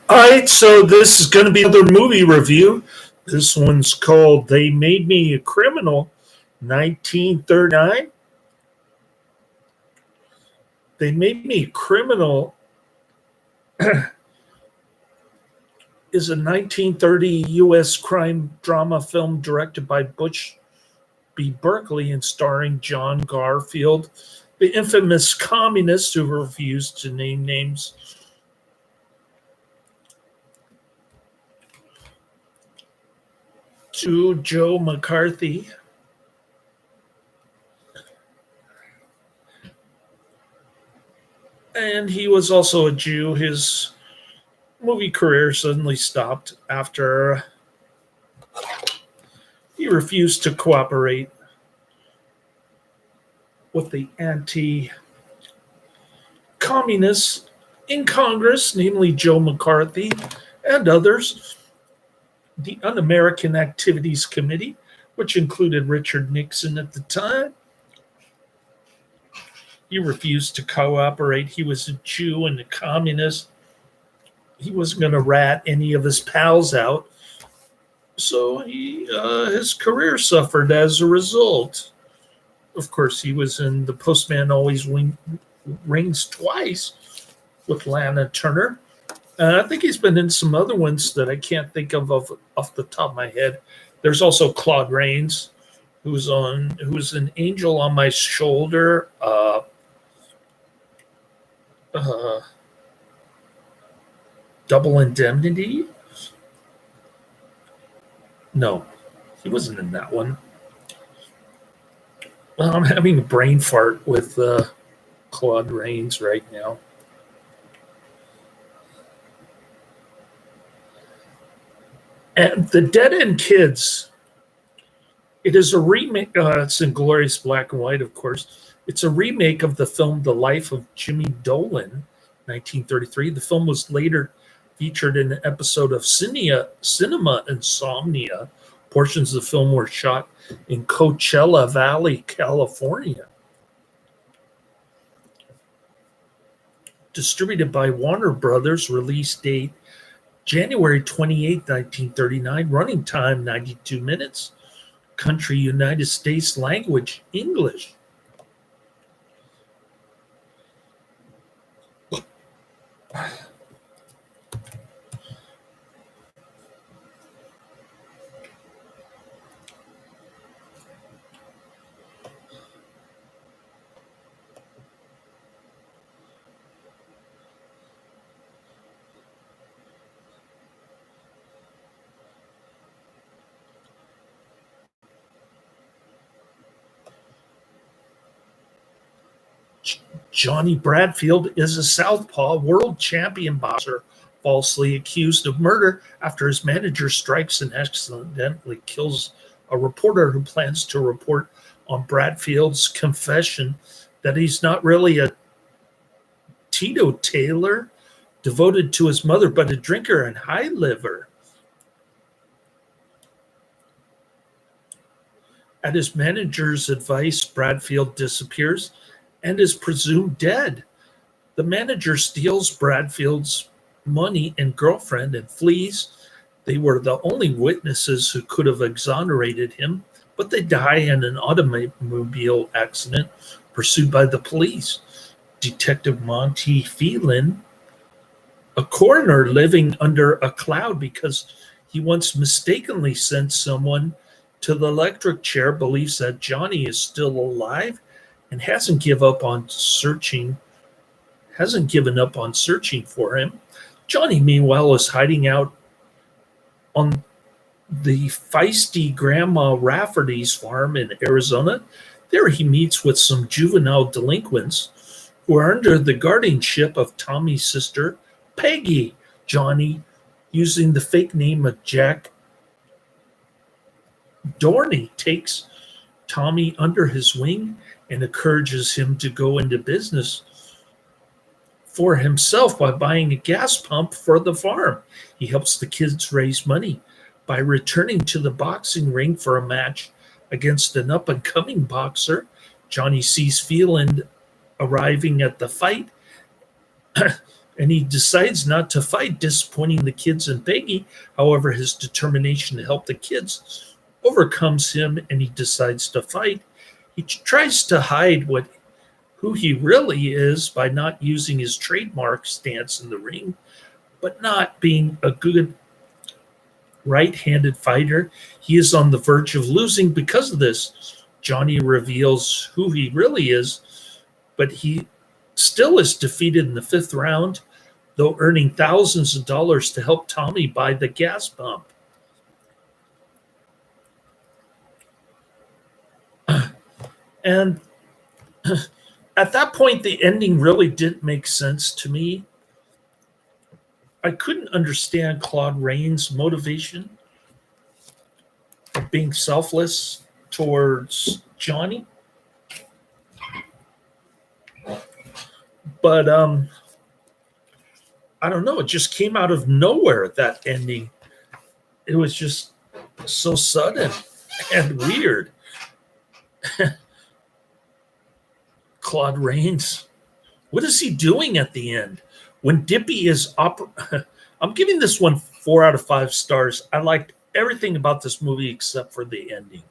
All right, so this is going to be another movie review. This one's called They Made Me a Criminal, 1939. They Made Me a Criminal is a 1930 U.S. crime drama film directed by Butch B. Berkeley and starring John Garfield, the infamous communist who refused to name names. To Joe McCarthy. And he was also a Jew. His movie career suddenly stopped after he refused to cooperate with the anti-communists in Congress, namely Joe McCarthy and others. The Un-American Activities Committee, which included Richard Nixon at the time. He refused to cooperate. He was a Jew and a communist. He wasn't going to rat any of his pals out. So his career suffered as a result. Of course, he was in The Postman Always Rings Twice with Lana Turner. I think he's been in some other ones that I can't think of off the top of my head. There's also Claude Rains, who's an Angel on My Shoulder. Double Indemnity? No, he wasn't in that one. Well, I'm having a brain fart with Claude Rains right now. And The Dead End Kids. It is a remake. It's in glorious black and white, of course. It's a remake of the film The Life of Jimmy Dolan, 1933. The film was later featured in an episode of Cinema Insomnia. Portions of the film were shot in Coachella Valley, California. Distributed by Warner Brothers, release date January 28, 1939, running time 92 minutes, country United States, language English. Johnny Bradfield is a southpaw world champion boxer, falsely accused of murder after his manager strikes and accidentally kills a reporter who plans to report on Bradfield's confession that he's not really a teetotaler devoted to his mother, but a drinker and high liver. At his manager's advice, Bradfield disappears and is presumed dead. The manager steals Bradfield's money and girlfriend and flees. They were the only witnesses who could have exonerated him, but they die in an automobile accident pursued by the police. Detective Monty Phelan, a coroner living under a cloud because he once mistakenly sent someone to the electric chair, believes that Johnny is still alive and hasn't given up on searching for him. Johnny, meanwhile, is hiding out on the feisty Grandma Rafferty's farm in Arizona. There he meets with some juvenile delinquents who are under the guardianship of Tommy's sister, Peggy. Johnny, using the fake name of Jack Dorney, takes Tommy under his wing and encourages him to go into business for himself by buying a gas pump for the farm. He helps the kids raise money by returning to the boxing ring for a match against an up-and-coming boxer. Johnny sees Phelan arriving at the fight and he decides not to fight, disappointing the kids and Peggy. However, his determination to help the kids overcomes him, and he decides to fight. He tries to hide who he really is by not using his trademark stance in the ring, but not being a good right-handed fighter. He is on the verge of losing because of this. Johnny reveals who he really is, but he still is defeated in the fifth round, though earning thousands of dollars to help Tommy buy the gas pump. And at that point, the ending really didn't make sense to me. I couldn't understand Claude Rains' motivation of being selfless towards Johnny. But I don't know, it just came out of nowhere, that ending. It was just so sudden and weird. Claude Rains, what is he doing at the end? When Dippy is I'm giving this one 4 out of 5 stars. I liked everything about this movie except for the ending.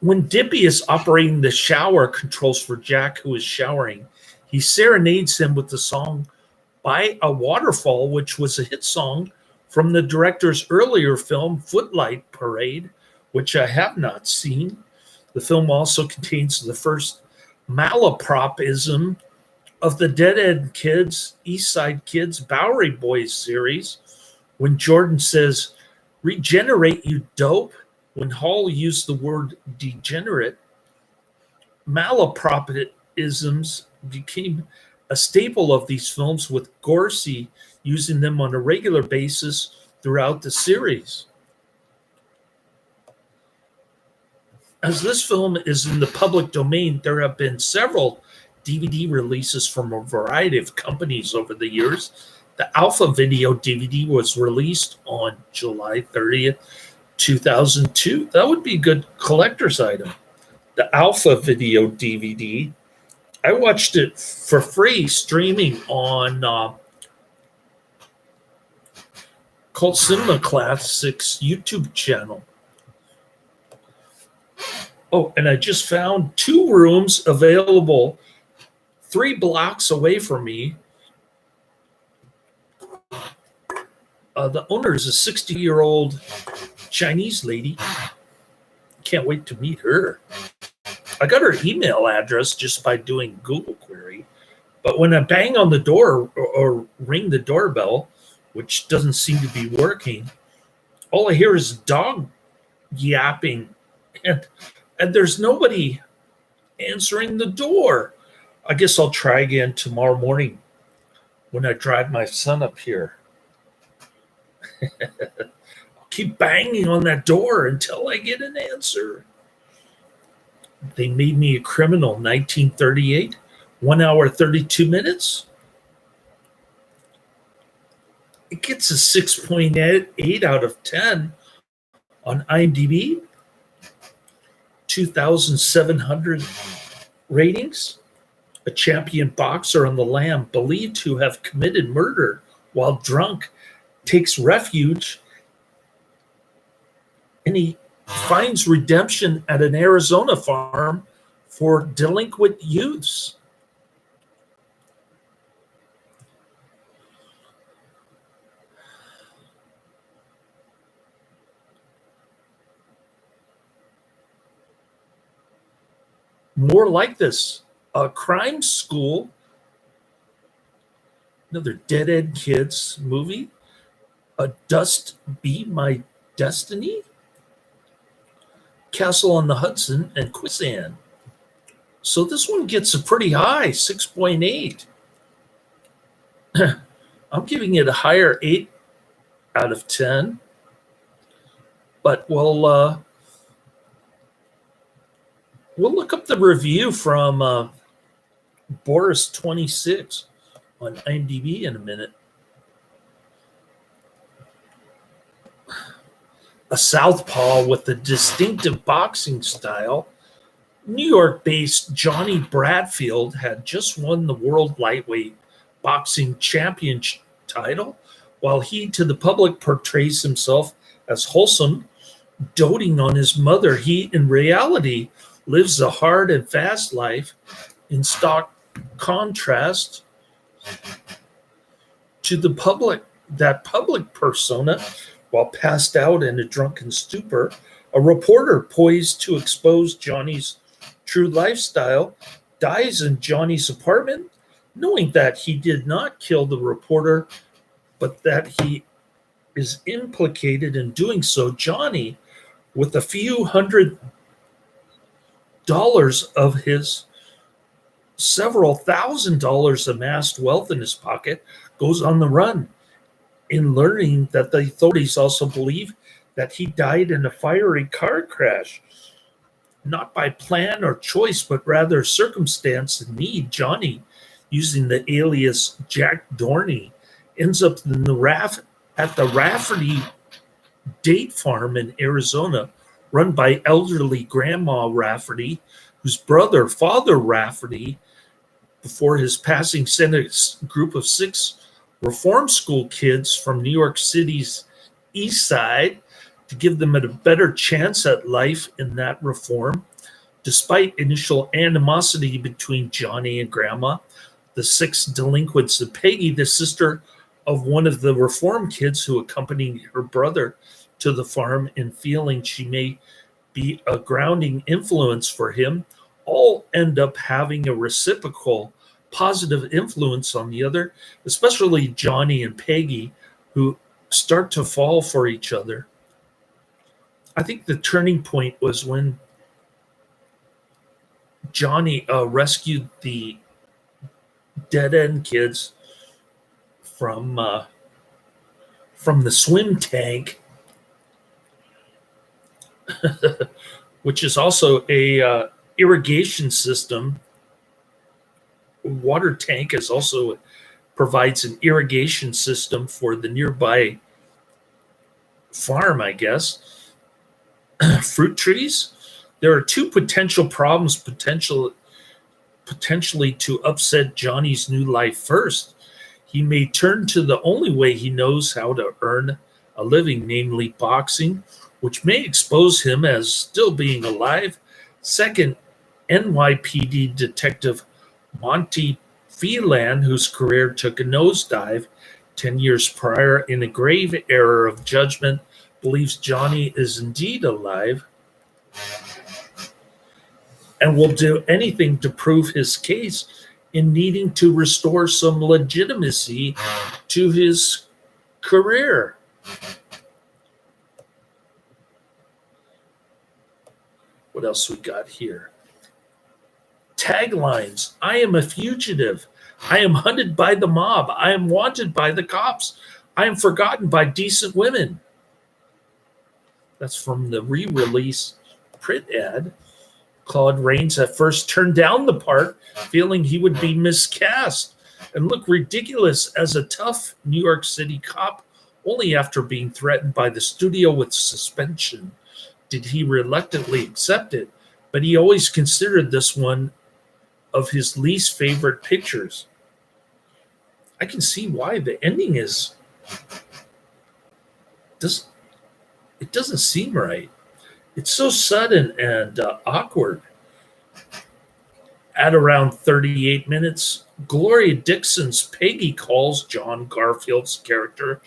When Dippy is operating the shower controls for Jack, who is showering, he serenades him with the song By a Waterfall, which was a hit song from the director's earlier film, Footlight Parade, which I have not seen. The film also contains the first malapropism of the Dead End Kids, East Side Kids, Bowery Boys series, when Jordan says, "Regenerate, you dope." When Hall used the word degenerate, malapropisms became a staple of these films, with Gorcey using them on a regular basis throughout the series. As this film is in the public domain, there have been several DVD releases from a variety of companies over the years. The Alpha Video DVD was released on July 30th, 2002. That would be a good collector's item. The Alpha Video DVD. I watched it for free streaming on Cult Cinema Classics YouTube channel. Oh, and I just found 2 rooms available 3 blocks away from me. The owner is a 60-year-old Chinese lady. Can't wait to meet her. I got her email address just by doing Google query. But when I bang on the door or ring the doorbell, which doesn't seem to be working, all I hear is a dog yapping, and there's nobody answering the door. I guess I'll try again tomorrow morning when I drive my son up here. I'll keep banging on that door until I get an answer. They Made Me a Criminal, 1938, 1 hour, 32 minutes. It gets a 6.8 out of 10 on IMDb, 2,700 ratings. A champion boxer on the lam, believed to have committed murder while drunk, takes refuge, and he finds redemption at an Arizona farm for delinquent youths. More like this. A crime school, another Dead End Kids movie. A Dust Be My Destiny, Castle on the Hudson, and Quicksand. So this one gets a pretty high, 6.8. I'm giving it a higher 8 out of 10. But we'll look up the review from Boris26 on IMDb in a minute. A southpaw with a distinctive boxing style, New York-based Johnny Bradfield had just won the World Lightweight Boxing Championship title, while he to the public portrays himself as wholesome, doting on his mother. He, in reality, lives a hard and fast life, in stark contrast to the public. That public persona, while passed out in a drunken stupor, a reporter poised to expose Johnny's true lifestyle, dies in Johnny's apartment, knowing that he did not kill the reporter, but that he is implicated in doing so. Johnny, with a few $100 of his several $1,000s amassed wealth in his pocket, goes on the run. In learning that the authorities also believe that he died in a fiery car crash, not by plan or choice, but rather circumstance and need, Johnny, using the alias Jack Dorney, ends up at the Rafferty date farm in Arizona, run by elderly Grandma Rafferty, whose brother, Father Rafferty, before his passing, sent a group of 6 reform school kids from New York City's east side to give them a better chance at life in that reform. Despite initial animosity between Johnny and Grandma, the 6 delinquents and Peggy, the sister of one of the reform kids who accompanied her brother to the farm in feeling she may be a grounding influence for him, all end up having a reciprocal positive influence on the other, especially Johnny and Peggy, who start to fall for each other. I think the turning point was when Johnny rescued the dead end kids from the swim tank, which is also a irrigation system. Water tank is also provides an irrigation system for the nearby farm, I guess. Fruit trees. There are 2 potential problems potentially to upset Johnny's new life. First, he may turn to the only way he knows how to earn a living, namely boxing, which may expose him as still being alive. Second, NYPD detective Monty Phelan, whose career took a nosedive 10 years prior in a grave error of judgment, believes Johnny is indeed alive and will do anything to prove his case in needing to restore some legitimacy to his career. What else we got here? Taglines. I am a fugitive. I am hunted by the mob. I am wanted by the cops. I am forgotten by decent women. That's from the re-release print ad. Claude Rains at first turned down the part, feeling he would be miscast and look ridiculous as a tough New York City cop. Only after being threatened by the studio with suspension did he reluctantly accept it, but he always considered this one of his least favorite pictures. I can see why. The ending it doesn't seem right. It's so sudden and awkward. At around 38 minutes, Gloria Dixon's Peggy calls John Garfield's character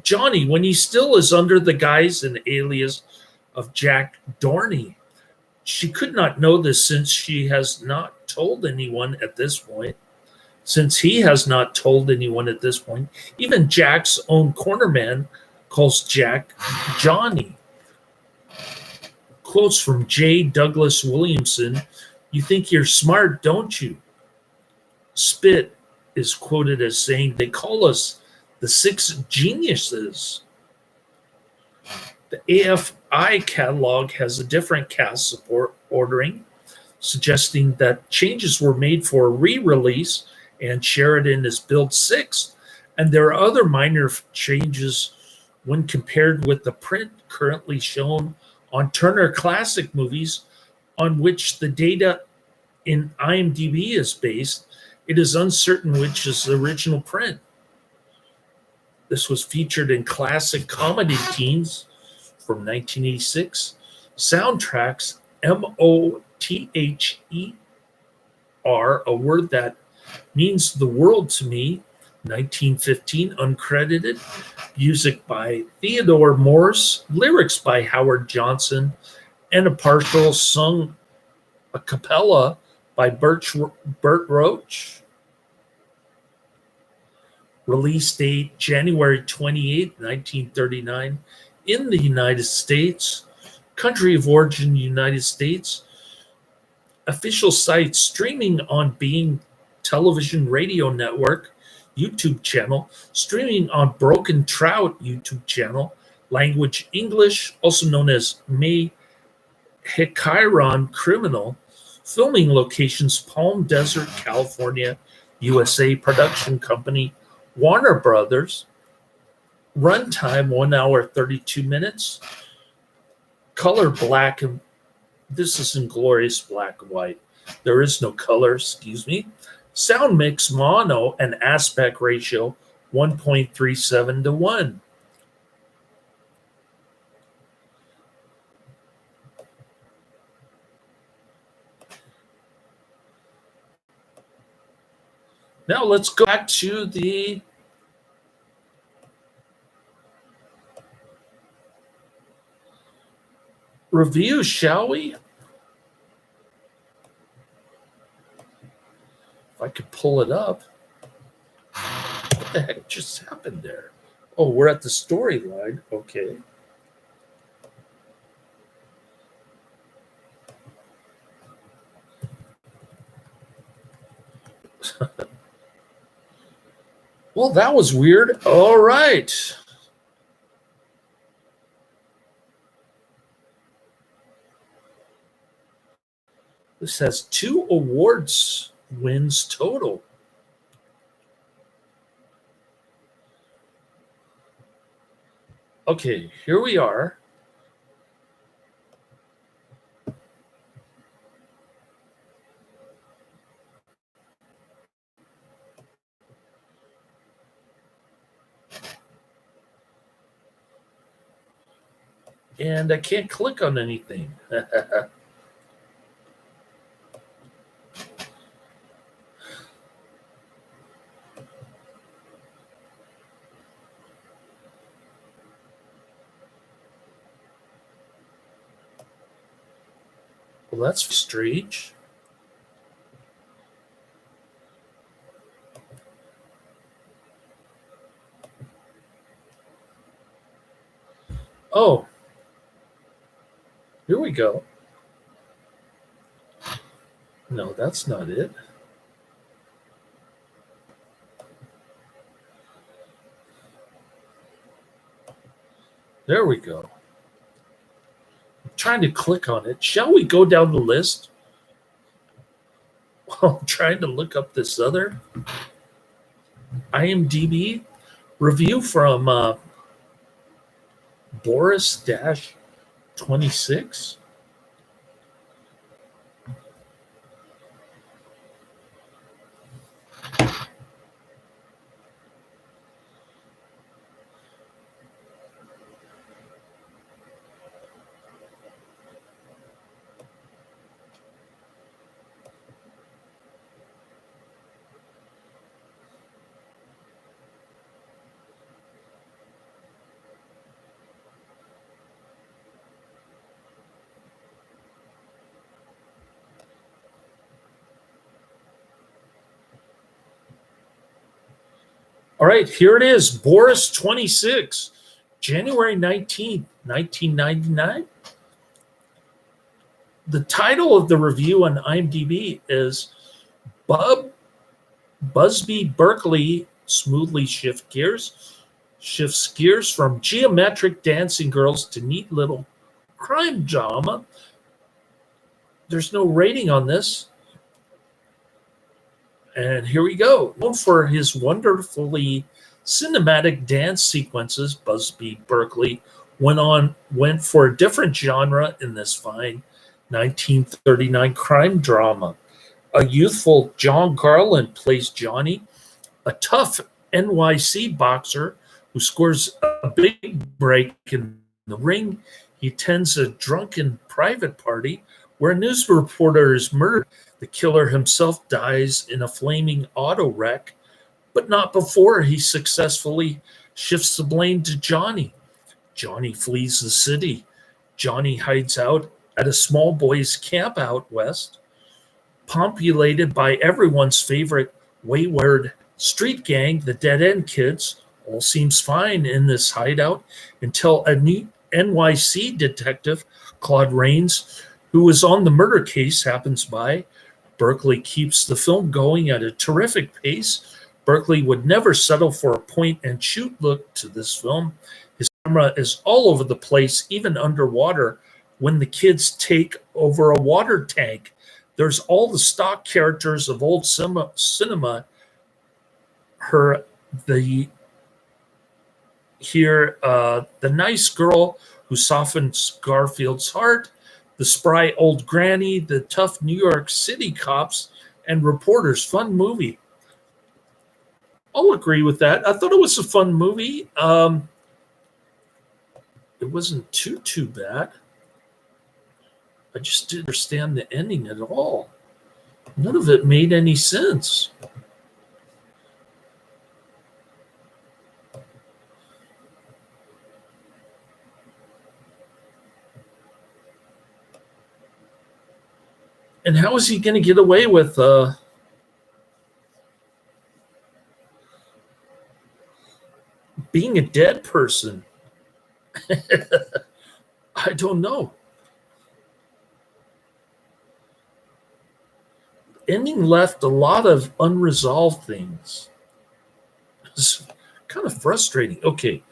Johnny when he still is under the guise and alias of Jack Dorney. She could not know this since she has not told anyone at this point. Since he has not told anyone at this point, even Jack's own cornerman calls Jack Johnny. Quotes from J. Douglas Williamson, "You think you're smart, don't you?" Spit is quoted as saying, "They call us the 6 geniuses." The AFI catalog has a different cast support ordering, suggesting that changes were made for a re-release and Sheridan is billed 6th, and there are other minor changes When compared with the print currently shown on Turner Classic Movies, on which the data in IMDb is based, it is uncertain which is the original print. This was featured in Classic Comedy Teens from 1986, Soundtracks, MOTHER, a word that means the world to me, 1915, uncredited, music by Theodore Morse, lyrics by Howard Johnson, and a partial sung a cappella by Burt Roach. Release date January 28, 1939, in the United States. Country of origin, United States. Official site streaming on Being Television Radio Network YouTube channel, streaming on Broken Trout YouTube channel, language English, also known as May Hekiron Criminal, filming locations Palm Desert, California, USA, production company Warner Brothers, runtime 1 hour 32 minutes, color black, and this is in glorious black and white. There is no color, excuse me. Sound mix mono and aspect ratio 1.37 to 1. Now let's go back to the review, shall we? If I could pull it up. What the heck just happened there? Oh, we're at the storyline. Okay. Well, that was weird. All right. This has 2 awards wins total. Okay, here we are. And I can't click on anything. Well, that's strange. Oh, here we go. No, that's not it. There we go. I'm trying to click on it. Shall we go down the list? While I'm trying to look up this other IMDb review from Boris-26. All right, here it is. Boris-26, January 19th, 1999. The title of the review on IMDb is Busby Berkeley smoothly shifts gears from geometric dancing girls to neat little crime drama. There's no rating on this. And here we go. Known for his wonderfully cinematic dance sequences. Busby Berkeley went for a different genre in this fine 1939 crime drama. A youthful John Garland plays Johnny, a tough NYC boxer who scores a big break in the ring. He attends a drunken private party where a news reporter is murdered. The killer himself dies in a flaming auto wreck, but not before he successfully shifts the blame to Johnny. Johnny flees the city. Johnny hides out at a small boys' camp out west, populated by everyone's favorite wayward street gang, the Dead End Kids. All seems fine in this hideout until a neat NYC detective, Claude Rains, who is on the murder case, happens by. Berkeley keeps the film going at a terrific pace. Berkeley would never settle for a point and shoot look to this film. His camera is all over the place, even underwater, when the kids take over a water tank. There's all the stock characters of old cinema. The nice girl who softens Garfield's heart, the spry old granny, the tough New York City cops and reporters. Fun movie. I'll agree with that. I thought it was a fun movie. It wasn't too bad. I just didn't understand the ending at all. None of it made any sense. And how is he going to get away with being a dead person? I don't know. Ending left a lot of unresolved things. It's kind of frustrating. Okay,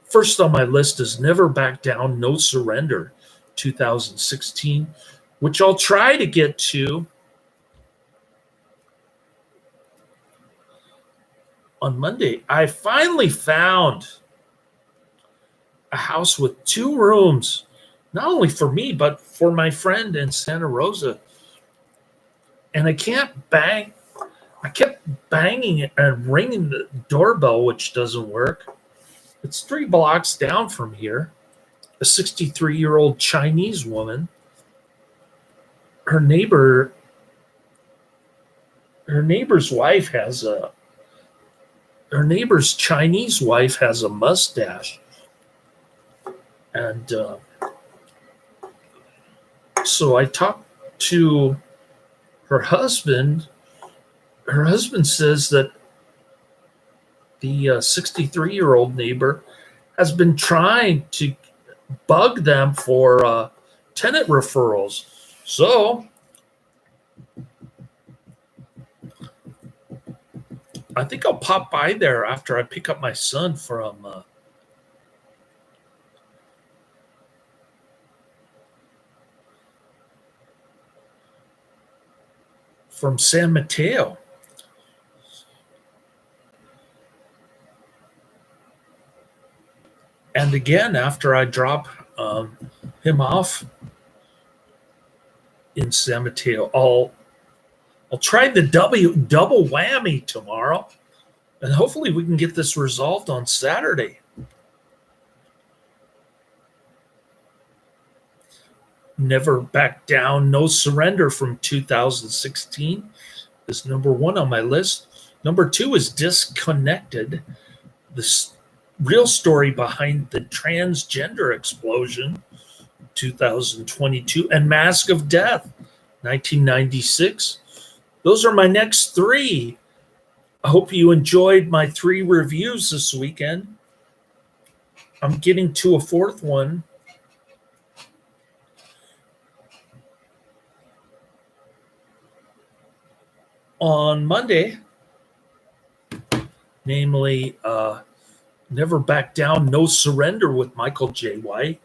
first on my list is Never Back Down, No Surrender, 2016, which I'll try to get to on Monday. I finally found a house with 2 rooms, not only for me, but for my friend in Santa Rosa. And I kept banging it and ringing the doorbell, which doesn't work. It's 3 blocks down from here. A 63-year-old Chinese woman. Her neighbor's Chinese wife has a mustache. And so I talked to her husband. Her husband says that the 63-year-old neighbor has been trying to bug them for tenant referrals. So I think I'll pop by there after I pick up my son from San Mateo. And again, after I drop him off in San Mateo, I'll try the double whammy tomorrow, and hopefully we can get this resolved on Saturday. Never Back Down, No Surrender from 2016 is number 1 on my list. Number 2 is Disconnected, the real story behind the transgender explosion, 2022, and Mask of Death, 1996. Those are my next 3. I hope you enjoyed my 3 reviews this weekend. I'm getting to a 4th one on Monday, namely Never Back Down, No Surrender with Michael J. White.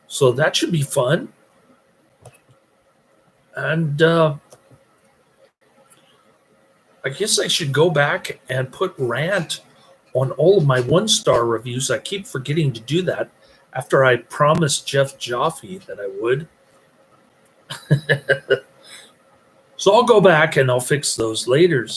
So that should be fun. And I guess I should go back and put rant on all of my 1-star reviews. I keep forgetting to do that after I promised Jeff Jaffe that I would. So I'll go back and I'll fix those later.